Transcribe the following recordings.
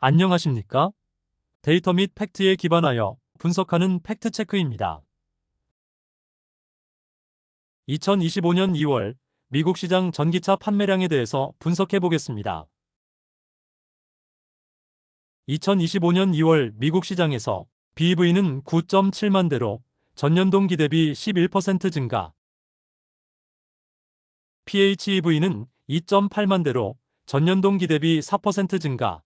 안녕하십니까? 데이터 및 팩트에 기반하여 분석하는 팩트체크입니다. 2025년 2월 미국 시장 전기차 판매량에 대해서 분석해 보겠습니다. 2025년 2월 미국 시장에서 BEV는 9.7만 대로 전년 동기 대비 11% 증가, PHEV는 2.8만 대로 전년 동기 대비 4% 증가,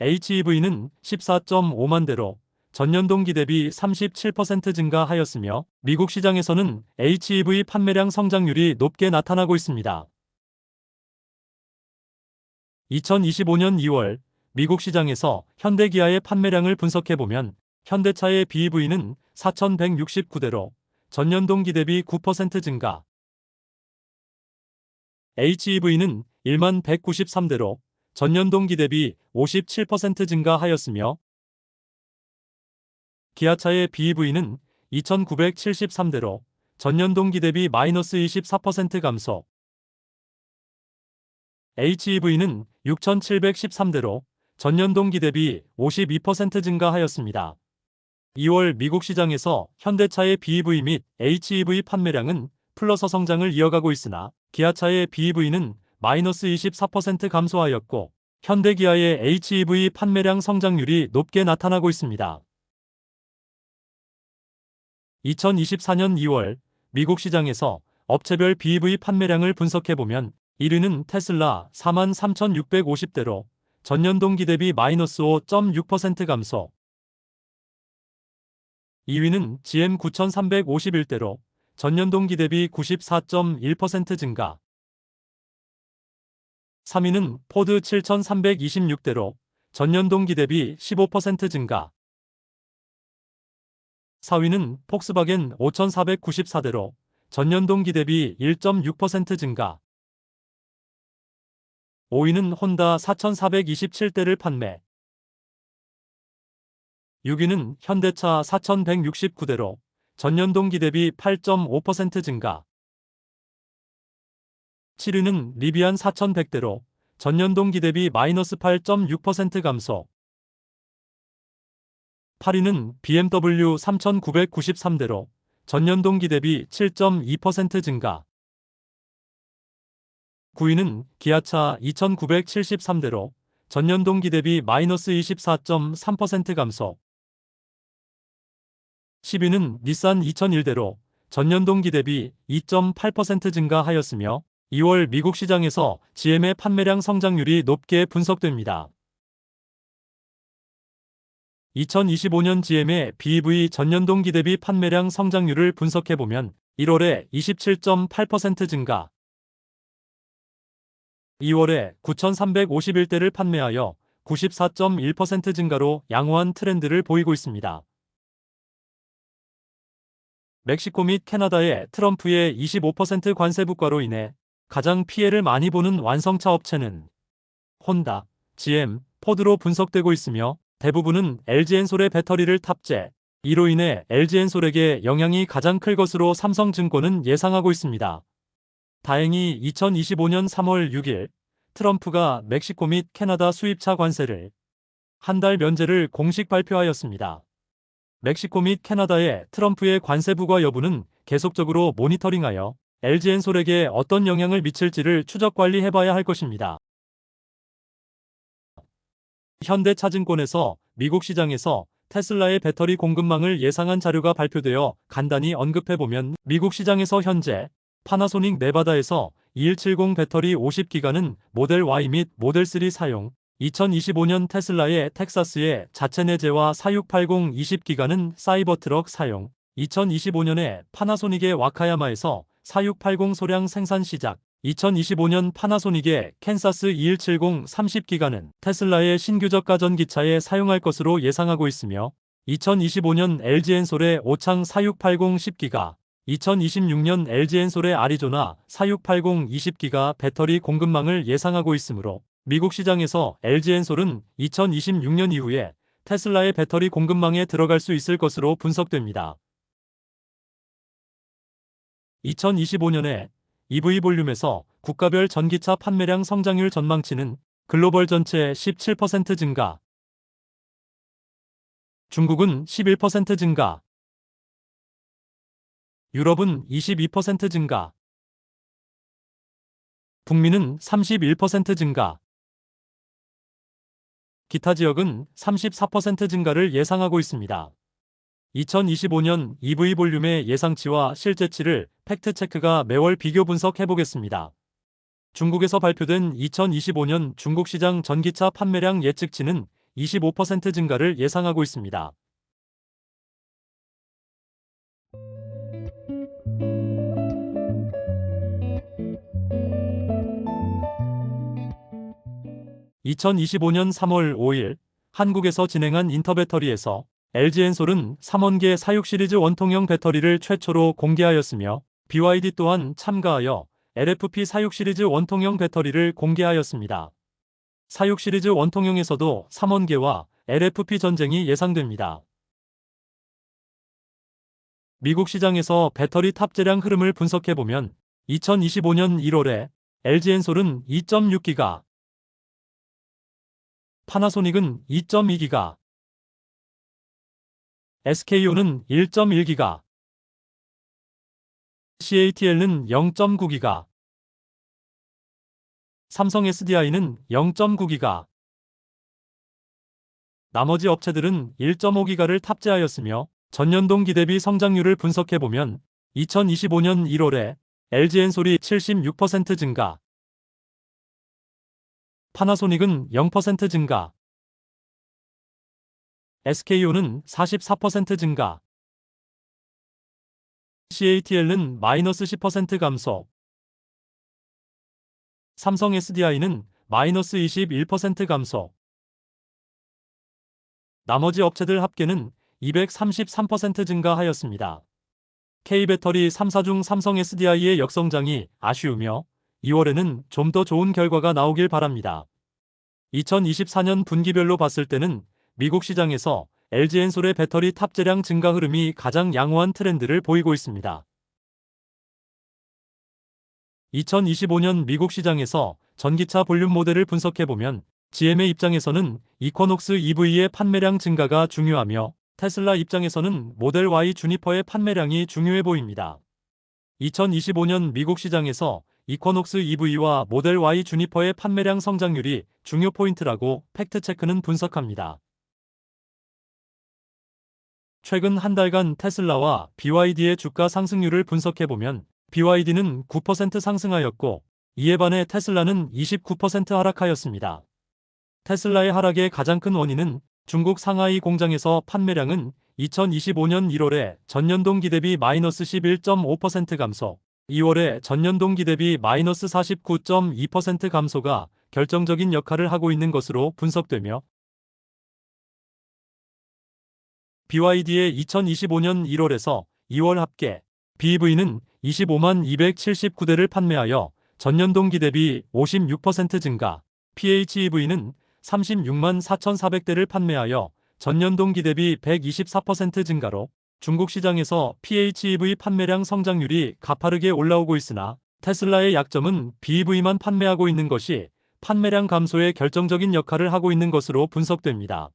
HEV는 14.5만 대로 전년 동기 대비 37% 증가하였으며 미국 시장에서는 HEV 판매량 성장률이 높게 나타나고 있습니다. 2025년 2월 미국 시장에서 현대기아의 판매량을 분석해보면 현대차의 BEV는 4,169대로 전년 동기 대비 9% 증가, HEV는 1만 193대로 전년 동기 대비 57% 증가하였으며 기아차의 BEV는 2,973대로 전년 동기 대비 마이너스 24% 감소, HEV는 6,713대로 전년 동기 대비 52% 증가하였습니다. 2월 미국 시장에서 현대차의 BEV 및 HEV 판매량은 플러스 성장을 이어가고 있으나 기아차의 BEV는 마이너스 24% 감소하였고 현대기아의 HEV 판매량 성장률이 높게 나타나고 있습니다. 2024년 2월 미국 시장에서 업체별 BEV 판매량을 분석해보면 1위는 테슬라 43,650대로 전년 동기 대비 마이너스 5.6% 감소, 2위는 GM 9,351대로 전년 동기 대비 94.1% 증가, 3위는 포드 7,326대로 전년 동기 대비 15% 증가, 4위는 폭스바겐 5,494대로 전년 동기 대비 1.6% 증가, 5위는 혼다 4,427대를 판매, 6위는 현대차 4,169대로 전년 동기 대비 8.5% 증가, 7위는 리비안 4,100대로 전년 동기 대비 마이너스 8.6% 감소, 8위는 BMW 3,993대로 전년 동기 대비 7.2% 증가, 9위는 기아차 2,973대로 전년 동기 대비 마이너스 24.3% 감소, 10위는 닛산 2,001대로 전년 동기 대비 2.8% 증가하였으며 2월 미국 시장에서 GM의 판매량 성장률이 높게 분석됩니다. 2025년 GM의 BEV 전년 동기 대비 판매량 성장률을 분석해보면 1월에 27.8% 증가, 2월에 9,351대를 판매하여 94.1% 증가로 양호한 트렌드를 보이고 있습니다. 멕시코 및 캐나다의 트럼프의 25% 관세 부과로 인해 가장 피해를 많이 보는 완성차 업체는 혼다, GM, 포드로 분석되고 있으며 대부분은 LG엔솔의 배터리를 탑재, 이로 인해 LG엔솔에게 영향이 가장 클 것으로 삼성증권은 예상하고 있습니다. 다행히 2025년 3월 6일 트럼프가 멕시코 및 캐나다 수입차 관세를 한 달 면제를 공식 발표하였습니다. 멕시코 및 캐나다의 트럼프의 관세 부과 여부는 계속적으로 모니터링하여 LG엔솔에게 어떤 영향을 미칠지를 추적 관리해봐야 할 것입니다. 현대차증권에서 미국 시장에서 테슬라의 배터리 공급망을 예상한 자료가 발표되어 간단히 언급해보면 미국 시장에서 현재 파나소닉 네바다에서 2170 배터리 50기가는 모델 Y 및 모델 3 사용, 2025년 테슬라의 텍사스의 자체 내재와 4680 20기가는 사이버트럭 사용, 2025년에 파나소닉의 와카야마에서 4680 소량 생산 시작, 2025년 파나소닉의 캔사스 2170 30기가는 테슬라의 신규적 가전기차에 사용할 것으로 예상하고 있으며 2025년 LG엔솔의 오창 4680 10기가, 2026년 LG엔솔의 아리조나 4680 20기가 배터리 공급망을 예상하고 있으므로 미국 시장에서 LG엔솔은 2026년 이후에 테슬라의 배터리 공급망에 들어갈 수 있을 것으로 분석됩니다. 2025년에 EV 볼륨에서 국가별 전기차 판매량 성장률 전망치는 글로벌 전체 17% 증가. 중국은 11% 증가. 유럽은 22% 증가. 북미는 31% 증가. 기타 지역은 34% 증가를 예상하고 있습니다. 2025년 EV 볼륨의 예상치와 실제치를 팩트체크가 매월 비교 분석해 보겠습니다. 중국에서 발표된 2025년 중국 시장 전기차 판매량 예측치는 25% 증가를 예상하고 있습니다. (2025년 3월 5일) 한국에서 진행한 인터배터리에서 LG엔솔은 3원계 사육 시리즈 원통형 배터리를 최초로 공개하였으며 BYD 또한 참가하여 LFP 사육 시리즈 원통형 배터리를 공개하였습니다. 사육 시리즈 원통형에서도 3원계와 LFP 전쟁이 예상됩니다. 미국 시장에서 배터리 탑재량 흐름을 분석해보면 2025년 1월에 LG엔솔은 2.6기가, 파나소닉은 2.2기가, SK온은 1.1기가, CATL은 0.9기가, 삼성 SDI는 0.9기가, 나머지 업체들은 1.5기가를 탑재하였으며 전년동 기대비 성장률을 분석해보면 2025년 1월에 LG엔솔이 76% 증가, 파나소닉은 0% 증가, SK온은 44% 증가, CATL은 마이너스 10% 감소, 삼성 SDI는 마이너스 21% 감소. 나머지 업체들 합계는 233% 증가하였습니다. K배터리 3사 중 삼성 SDI의 역성장이 아쉬우며 2월에는 좀 더 좋은 결과가 나오길 바랍니다. 2024년 분기별로 봤을 때는 미국 시장에서 LG엔솔의 배터리 탑재량 증가 흐름이 가장 양호한 트렌드를 보이고 있습니다. 2025년 미국 시장에서 전기차 볼륨 모델을 분석해보면 GM의 입장에서는 이쿼녹스 EV의 판매량 증가가 중요하며 테슬라 입장에서는 모델 Y 주니퍼의 판매량이 중요해 보입니다. 2025년 미국 시장에서 이쿼녹스 EV와 모델 Y 주니퍼의 판매량 성장률이 중요 포인트라고 팩트체크는 분석합니다. 최근 한 달간 테슬라와 BYD의 주가 상승률을 분석해보면 BYD는 9% 상승하였고 이에 반해 테슬라는 29% 하락하였습니다. 테슬라의 하락의 가장 큰 원인은 중국 상하이 공장에서 판매량은 2025년 1월에 전년 동기 대비 마이너스 11.5% 감소, 2월에 전년 동기 대비 마이너스 49.2% 감소가 결정적인 역할을 하고 있는 것으로 분석되며 BYD의 2025년 1월에서 2월 합계 BEV는 25만 279대를 판매하여 전년 동기 대비 56% 증가, PHEV는 36만 4,400대를 판매하여 전년 동기 대비 124% 증가로 중국 시장에서 PHEV 판매량 성장률이 가파르게 올라오고 있으나 테슬라의 약점은 BEV만 판매하고 있는 것이 판매량 감소에 결정적인 역할을 하고 있는 것으로 분석됩니다.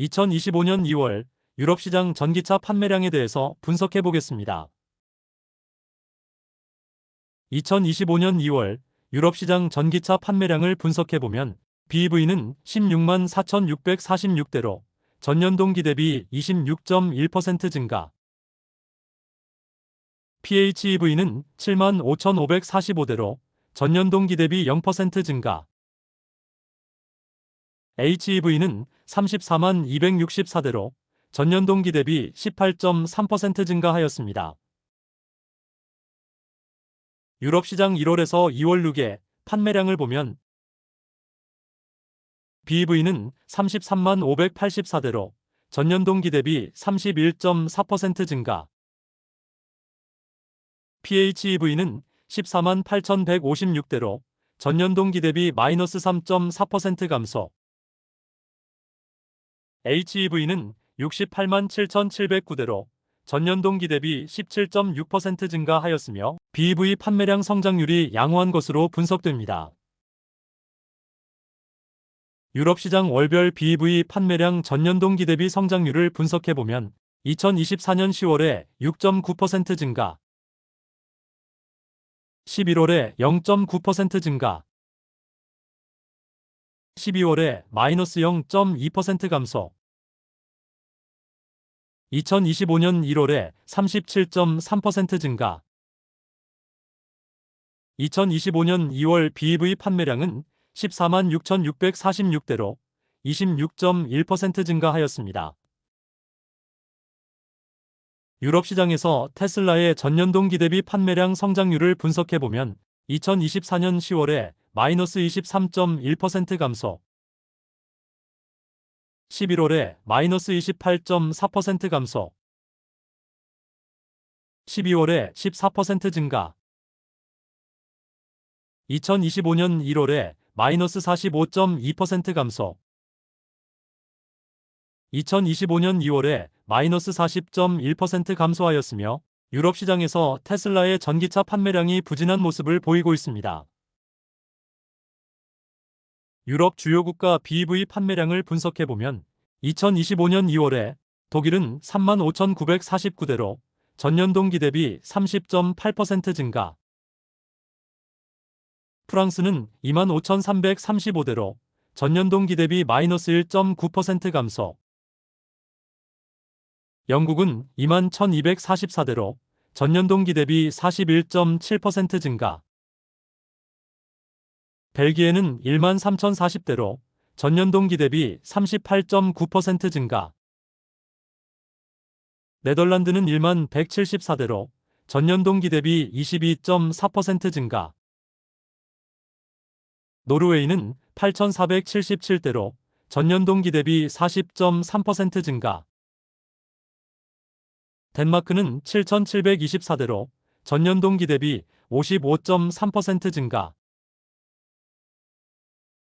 (2025년 2월) 유럽 시장 전기차 판매량에 대해서 분석해 보겠습니다. 2025년 2월 유럽 시장 전기차 판매량을 분석해 보면 BEV는 16만 4,646대로 전년 동기 대비 26.1% 증가, PHEV는 7만 5,545대로 전년 동기 대비 0% 증가, HEV는 34만 264대로 전년 동기 대비 18.3% 증가하였습니다. 유럽 시장 1월에서 2월 누계 판매량을 보면 BEV는 33만 584대로 전년 동기 대비 31.4% 증가, PHEV는 14만 8,156대로 전년 동기 대비 마이너스 3.4% 감소, HEV는 68만 7,709대로 전년 동기 대비 17.6% 증가하였으며 BEV 판매량 성장률이 양호한 것으로 분석됩니다. 유럽 시장 월별 BEV 판매량 전년 동기 대비 성장률을 분석해보면 2024년 10월에 6.9% 증가, 11월에 0.9% 증가, 12월에 마이너스 0.2% 감소, 2025년 1월에 37.3% 증가, 2025년 2월 BEV 판매량은 14만 6,646대로 26.1% 증가하였습니다. 유럽 시장에서 테슬라의 전년 동기 대비 판매량 성장률을 분석해보면 2024년 10월에 마이너스 23.1% 감소, 11월에 마이너스 28.4% 감소, 12월에 14% 증가, 2025년 1월에 마이너스 45.2% 감소, 2025년 2월에 마이너스 40.1% 감소하였으며 유럽 시장에서 테슬라의 전기차 판매량이 부진한 모습을 보이고 있습니다. 유럽 주요 국가 BEV 판매량을 분석해보면 2025년 2월에 독일은 35,949대로 전년 동기 대비 30.8% 증가, 프랑스는 25,335대로 전년 동기 대비 마이너스 1.9% 감소, 영국은 21,244대로 전년 동기 대비 41.7% 증가, 벨기에는 13,040대로 전년 동기 대비 38.9% 증가, 네덜란드는 11,174대로 전년 동기 대비 22.4% 증가, 노르웨이는 8,477대로 전년 동기 대비 40.3% 증가, 덴마크는 7,724대로 전년 동기 대비 55.3% 증가,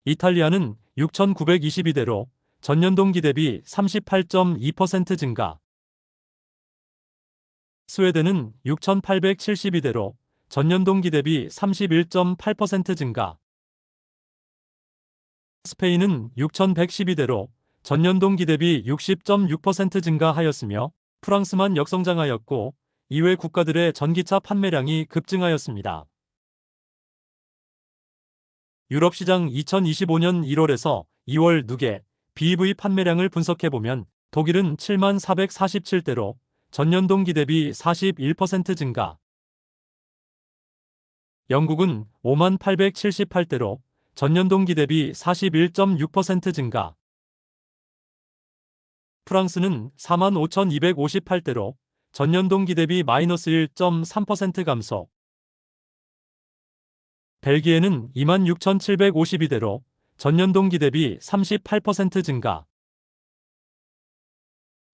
이탈리아는 6,922대로 전년 동기 대비 38.2% 증가, 스웨덴은 6,872대로 전년 동기 대비 31.8% 증가, 스페인은 6,112대로 전년 동기 대비 60.6% 증가하였으며 프랑스만 역성장하였고 이외 국가들의 전기차 판매량이 급증하였습니다. 유럽 시장 2025년 1월에서 2월 누계 BEV 판매량을 분석해보면 독일은 7만 447대로 전년 동기 대비 41% 증가, 영국은 5만 878대로 전년 동기 대비 41.6% 증가, 프랑스는 4만 5,258대로 전년 동기 대비 마이너스 1.3% 감소, 벨기에는 26,752대로 전년 동기 대비 38% 증가,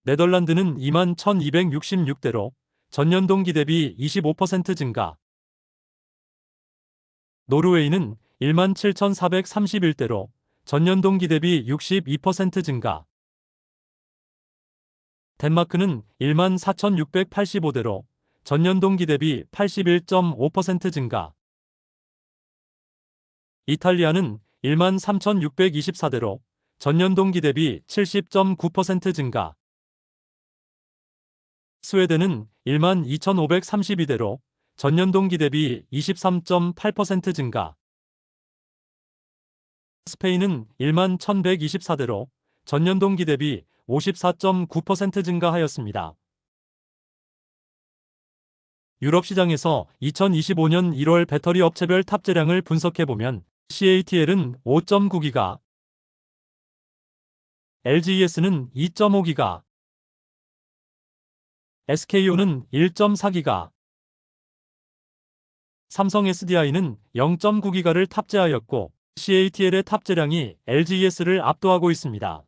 네덜란드는 21,266대로 전년 동기 대비 25% 증가, 노르웨이는 17,431대로 전년 동기 대비 62% 증가, 덴마크는 14,685대로 전년 동기 대비 81.5% 증가, 이탈리아는 13,624대로 전년 동기 대비 70.9% 증가, 스웨덴은 12,532대로 전년 동기 대비 23.8% 증가, 스페인은 11,124대로 전년 동기 대비 54.9% 증가하였습니다. 유럽 시장에서 2025년 1월 배터리 업체별 탑재량을 분석해보면 CATL은 5.9기가, LGES는 2.5기가, SKO는 1.4기가, 삼성 SDI는 0.9기가를 탑재하였고 CATL의 탑재량이 LGES를 압도하고 있습니다.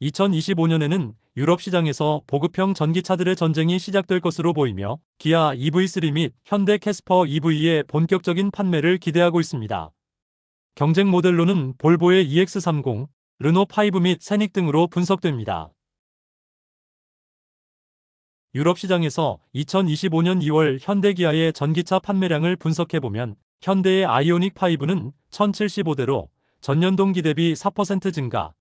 2025년에는 유럽 시장에서 보급형 전기차들의 전쟁이 시작될 것으로 보이며 기아 EV3 및 현대 캐스퍼 EV의 본격적인 판매를 기대하고 있습니다. 경쟁 모델로는 볼보의 EX30, 르노 5 및 세닉 등으로 분석됩니다. 유럽 시장에서 2025년 2월 현대기아의 전기차 판매량을 분석해보면 현대의 아이오닉 5는 1075대로 전년 동기 대비 4% 증가,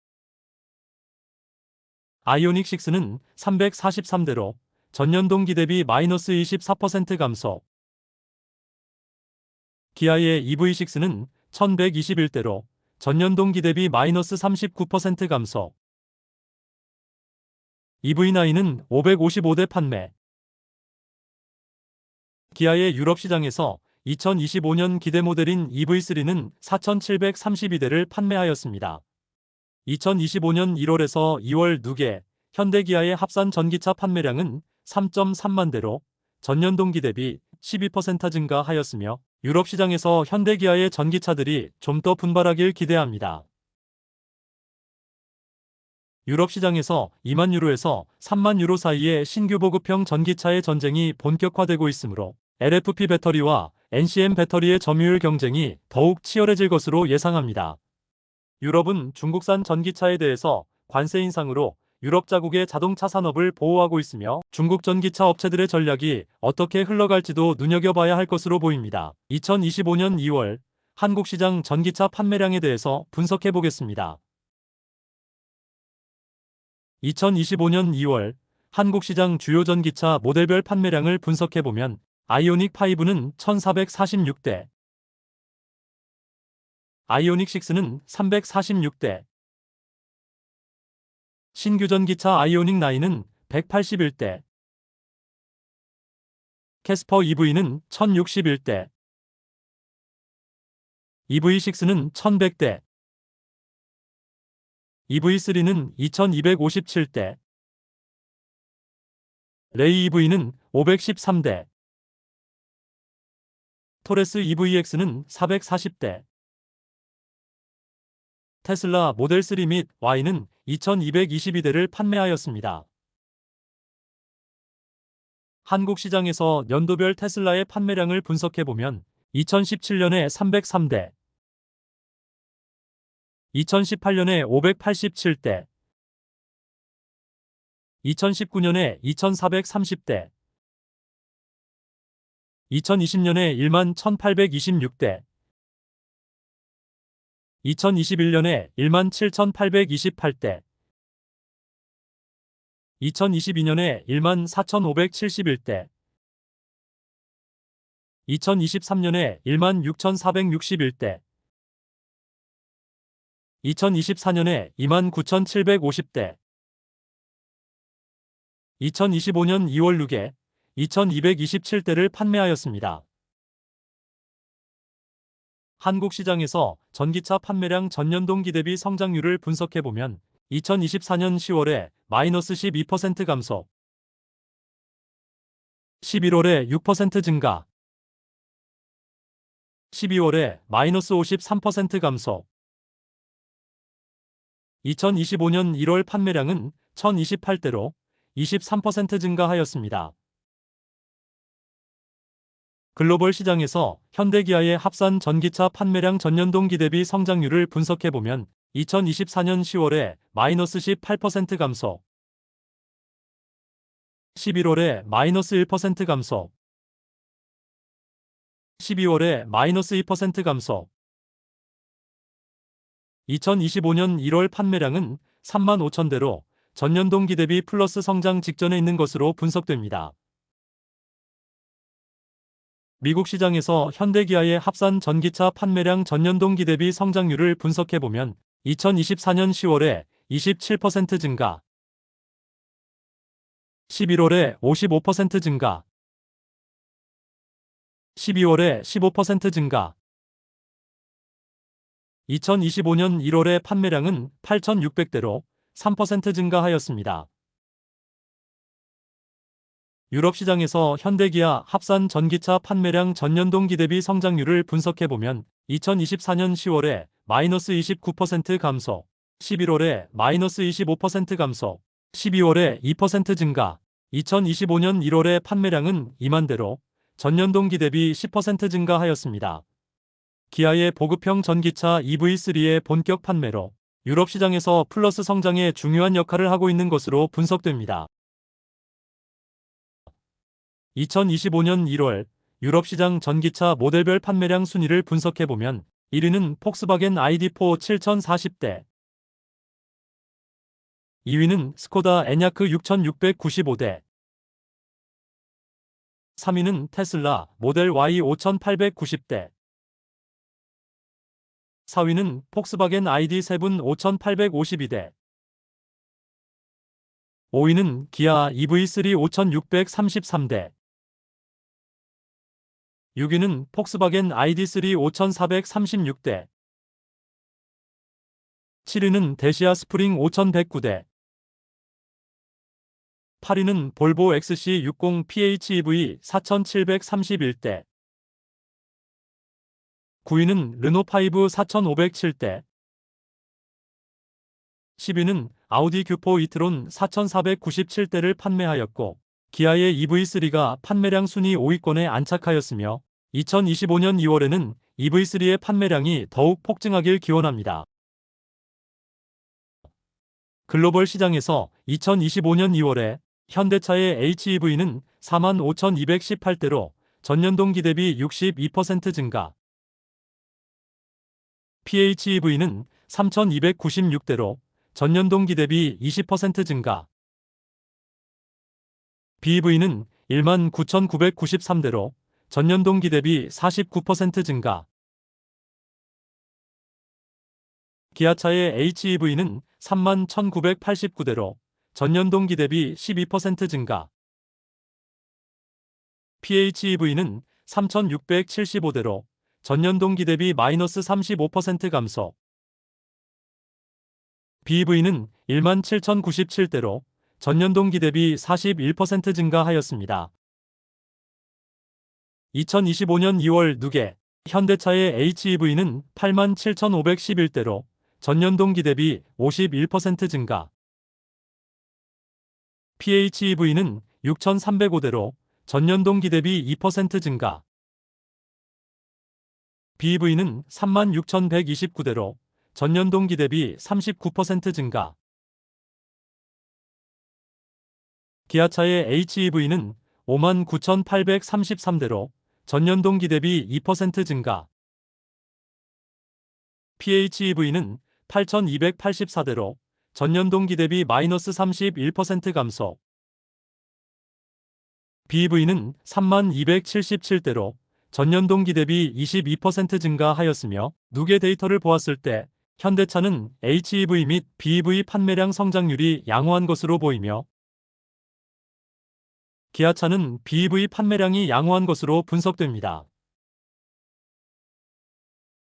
아이오닉 6는 343대로 전년 동기 대비 마이너스 24% 감소, 기아의 EV6는 1121대로 전년 동기 대비 마이너스 39% 감소, EV9는 555대 판매. 기아의 유럽 시장에서 2025년 기대 모델인 EV3는 4,732대를 판매하였습니다. 2025년 1월에서 2월 2개 현대기아의 합산 전기차 판매량은 3.3만 대로 전년 동기 대비 12% 증가하였으며 유럽 시장에서 현대기아의 전기차들이 좀 더 분발하길 기대합니다. 유럽 시장에서 2만 유로에서 3만 유로 사이의 신규 보급형 전기차의 전쟁이 본격화되고 있으므로 LFP 배터리와 NCM 배터리의 점유율 경쟁이 더욱 치열해질 것으로 예상합니다. 유럽은 중국산 전기차에 대해서 관세 인상으로 유럽 자국의 자동차 산업을 보호하고 있으며 중국 전기차 업체들의 전략이 어떻게 흘러갈지도 눈여겨봐야 할 것으로 보입니다. 2025년 2월 한국 시장 전기차 판매량에 대해서 분석해 보겠습니다. 2025년 2월 한국 시장 주요 전기차 모델별 판매량을 분석해 보면 아이오닉 5는 1446대, 아이오닉 6는 346대, 신규 전기차 아이오닉 9은 181대, 캐스퍼 EV는 1061대, EV6는 1100대, EV3는 2257대, 레이 EV는 513대, 토레스 EVX는 440대, 테슬라 모델 3 및 Y는 2222대를 판매하였습니다. 한국 시장에서 연도별 테슬라의 판매량을 분석해보면 2017년에 303대, 2018년에 587대, 2019년에 2430대, 2020년에 1만 1826대, 2021년에 1만 7828대, 2022년에 1만 4571대, 2023년에 1만 6461대, 2024년에 2만 9750대, 2025년 2월 6에 2227대를 판매하였습니다. 한국 시장에서 전기차 판매량 전년 동기 대비 성장률을 분석해보면 2024년 10월에 마이너스 12% 감소, 11월에 6% 증가, 12월에 마이너스 53% 감소, 2025년 1월 판매량은 1028대로 23% 증가하였습니다. 글로벌 시장에서 현대기아의 합산 전기차 판매량 전년 동기 대비 성장률을 분석해보면 2024년 10월에 마이너스 18% 감소, 11월에 마이너스 1% 감소, 12월에 마이너스 2% 감소, 2025년 1월 판매량은 3만 5천대로 전년 동기 대비 플러스 성장 직전에 있는 것으로 분석됩니다. 미국 시장에서 현대기아의 합산 전기차 판매량 전년 동기 대비 성장률을 분석해보면 2024년 10월에 27% 증가, 11월에 55% 증가, 12월에 15% 증가, 2025년 1월의 판매량은 8,600대로 3% 증가하였습니다. 유럽 시장에서 현대기아 합산 전기차 판매량 전년 동기 대비 성장률을 분석해보면 2024년 10월에 마이너스 29% 감소, 11월에 마이너스 25% 감소, 12월에 2% 증가, 2025년 1월의 판매량은 2만 대로 전년 동기 대비 10% 증가하였습니다. 기아의 보급형 전기차 EV3의 본격 판매로 유럽 시장에서 플러스 성장에 중요한 역할을 하고 있는 것으로 분석됩니다. 2025년 1월 유럽 시장 전기차 모델별 판매량 순위를 분석해보면 1위는 폭스바겐 ID4 7040대, 2위는 스코다 에냐크 6695대, 3위는 테슬라 모델 Y 5890대, 4위는 폭스바겐 ID7 5852대, 5위는 기아 EV3 5633대, 6위는 폭스바겐 ID3 5436대, 7위는 데시아 스프링 5109대, 8위는 볼보 XC60 PHEV 4731대, 9위는 르노5 4507대, 10위는 아우디 Q4 이트론 4497대를 판매하였고, 기아의 EV3가 판매량 순위 5위권에 안착하였으며, 2025년 2월에는 EV3의 판매량이 더욱 폭증하길 기원합니다. 글로벌 시장에서 2025년 2월에 현대차의 HEV는 45,218대로 전년 동기 대비 62% 증가, PHEV는 3,296대로 전년 동기 대비 20% 증가, BEV는 19,993대로 전년 동기 대비 49% 증가, 기아차의 HEV는 31,989대로 전년 동기 대비 12% 증가, PHEV는 3,675대로 전년 동기 대비 마이너스 35% 감소, BEV는 17,097대로 전년 동기 대비 41% 증가하였습니다. 2025년 2월 누계 현대차의 HEV는 87,511대로 전년 동기 대비 51% 증가, PHEV는 6,305대로 전년 동기 대비 2% 증가, BEV는 36,129대로 전년 동기 대비 39% 증가, 기아차의 HEV는 59,833대로 전년 동기 대비 2% 증가, PHEV는 8,284대로 전년 동기 대비 마이너스 31% 감소, BEV는 3,277대로 전년 동기 대비 22% 증가하였으며, 누계 데이터를 보았을 때 현대차는 HEV 및 BEV 판매량 성장률이 양호한 것으로 보이며, 기아차는 BEV 판매량이 양호한 것으로 분석됩니다.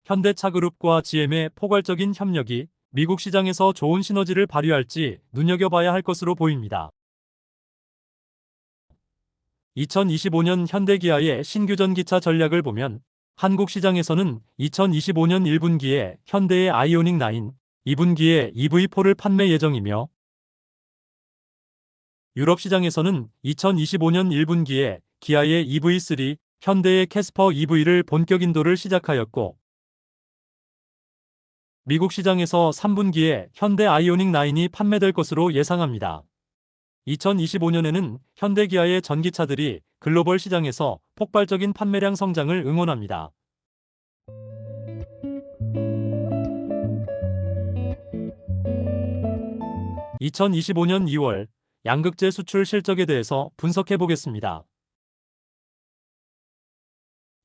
현대차그룹과 GM의 포괄적인 협력이 미국 시장에서 좋은 시너지를 발휘할지 눈여겨봐야 할 것으로 보입니다. 2025년 현대기아의 신규 전기차 전략을 보면 한국 시장에서는 2025년 1분기에 현대의 아이오닉 9, 2분기에 EV4를 판매 예정이며, 유럽 시장에서는 2025년 1분기에 기아의 EV3, 현대의 캐스퍼 EV를 본격 인도를 시작하였고, 미국 시장에서 3분기에 현대 아이오닉 9이 판매될 것으로 예상합니다. 2025년에는 현대기아의 전기차들이 글로벌 시장에서 폭발적인 판매량 성장을 응원합니다. 2025년 2월 양극재 수출 실적에 대해서 분석해 보겠습니다.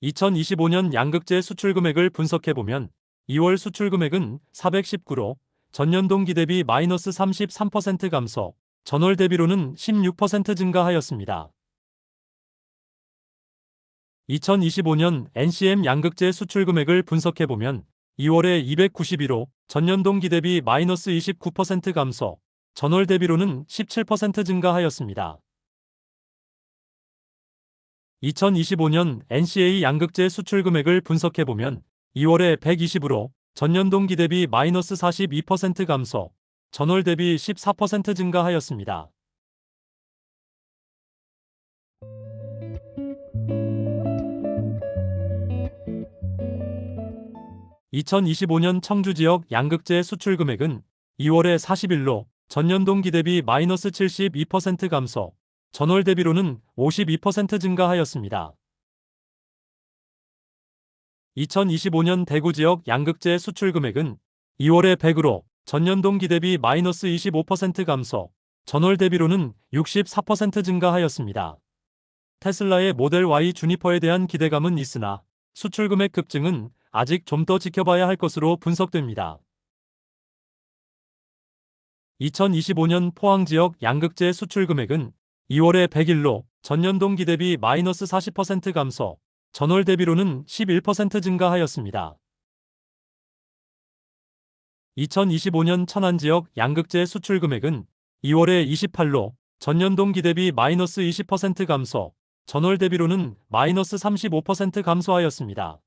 2025년 양극재 수출 금액을 분석해 보면 2월 수출 금액은 419로 전년 동기 대비 마이너스 33% 감소, 전월 대비로는 16% 증가하였습니다. 2025년 NCM 양극재 수출 금액을 분석해 보면 2월에 292로 전년 동기 대비 마이너스 29% 감소, 전월 대비로는 17% 증가하였습니다. 2025년 NCA 양극재 수출 금액을 분석해 보면 2월에 120으로 전년 동기 대비 마이너스 42% 감소, 전월 대비 14% 증가하였습니다. 2025년 청주 지역 양극재 수출 금액은 2월에 41로 전년 동기 대비 마이너스 72% 감소, 전월 대비로는 52% 증가하였습니다. 2025년 대구 지역 양극재 수출 금액은 2월에 100으로 전년 동기 대비 마이너스 25% 감소, 전월 대비로는 64% 증가하였습니다. 테슬라의 모델 Y 주니퍼에 대한 기대감은 있으나 수출 금액 급증은 아직 좀 더 지켜봐야 할 것으로 분석됩니다. 2025년 포항 지역 양극재 수출 금액은 2월에 101로 전년 동기 대비 마이너스 40% 감소, 전월 대비로는 11% 증가하였습니다. 2025년 천안 지역 양극재 수출 금액은 2월에 28로 전년 동기 대비 마이너스 20% 감소, 전월 대비로는 마이너스 35% 감소하였습니다.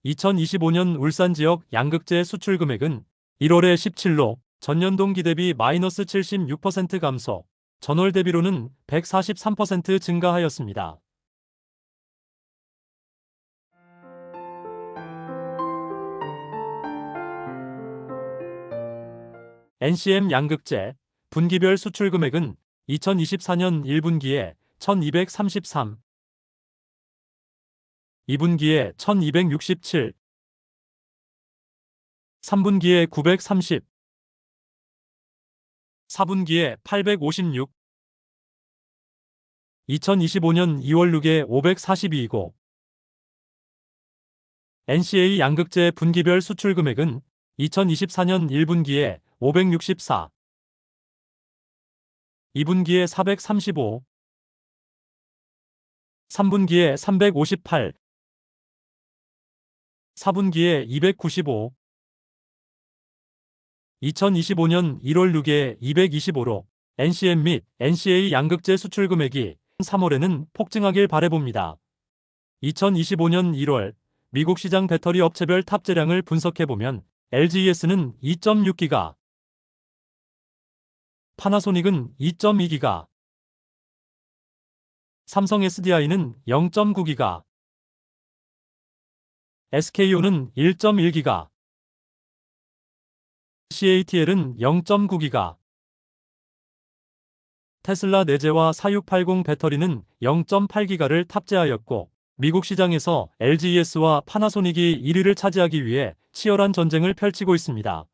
2025년 울산 지역 양극재 수출 금액은 1월에 17로 전년 동기 대비 마이너스 76% 감소, 전월 대비로는 143% 증가하였습니다. NCM 양극재 분기별 수출 금액은 2024년 1분기에 1233, 2분기에 1267, 3분기에 930, 4분기에 856, 2025년 2월 6에 542이고 NCA 양극재 분기별 수출 금액은 2024년 1분기에 564, 2분기에 435, 3분기에 358, 4분기에 295, 2025년 1월 6에 225로 NCM 및 NCA 양극재 수출 금액이 3월에는 폭증하길 바라봅니다. 2025년 1월 미국 시장 배터리 업체별 탑재량을 분석해보면 LGES는 2.6기가, 파나소닉은 2.2기가, 삼성 SDI는 0.9기가, SKO는 1.1기가, CATL은 0.9기가, 테슬라 내재화 4680 배터리는 0.8기가를 탑재하였고 미국 시장에서 LGES와 파나소닉이 1위를 차지하기 위해 치열한 전쟁을 펼치고 있습니다.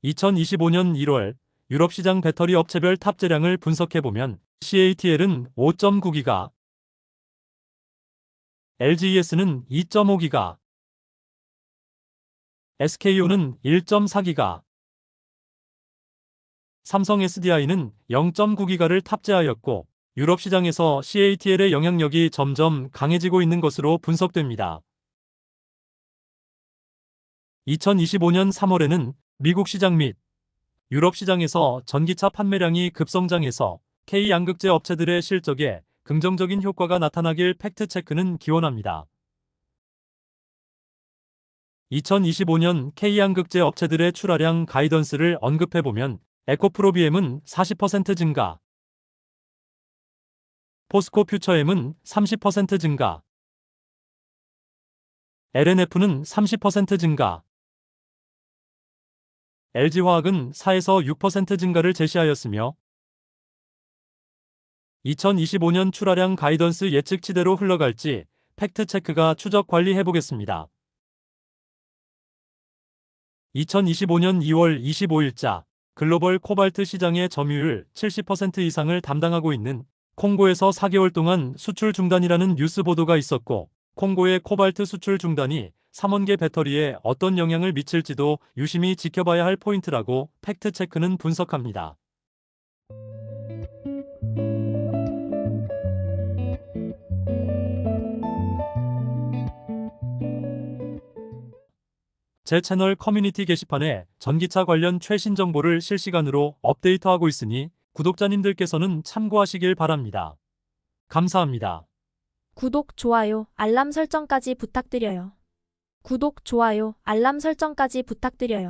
2025년 1월 유럽 시장 배터리 업체별 탑재량을 분석해보면 CATL은 5.9기가, LGES는 2.5기가, SKO는 1.4기가, 삼성 SDI는 0.9기가를 탑재하였고 유럽 시장에서 CATL의 영향력이 점점 강해지고 있는 것으로 분석됩니다. 2025년 3월에는 미국 시장 및 유럽 시장에서 전기차 판매량이 급성장해서 K 양극재 업체들의 실적에 긍정적인 효과가 나타나길 팩트체크는 기원합니다. 2025년 K 양극재 업체들의 출하량 가이던스를 언급해보면 에코프로비엠은 40% 증가, 포스코 퓨처엠은 30% 증가, LNF는 30% 증가, LG화학은 4에서 6% 증가를 제시하였으며 2025년 출하량 가이던스 예측치대로 흘러갈지 팩트체크가 추적 관리해보겠습니다. 2025년 2월 25일자 글로벌 코발트 시장의 점유율 70% 이상을 담당하고 있는 콩고에서 4개월 동안 수출 중단이라는 뉴스 보도가 있었고 콩고의 코발트 수출 중단이 3원계 배터리에 어떤 영향을 미칠지도 유심히 지켜봐야 할 포인트라고 팩트체크는 분석합니다. 제 채널 커뮤니티 게시판에 전기차 관련 최신 정보를 실시간으로 업데이트하고 있으니 구독자님들께서는 참고하시길 바랍니다. 감사합니다. 구독, 좋아요, 알람 설정까지 부탁드려요. 구독, 좋아요, 알람 설정까지 부탁드려요.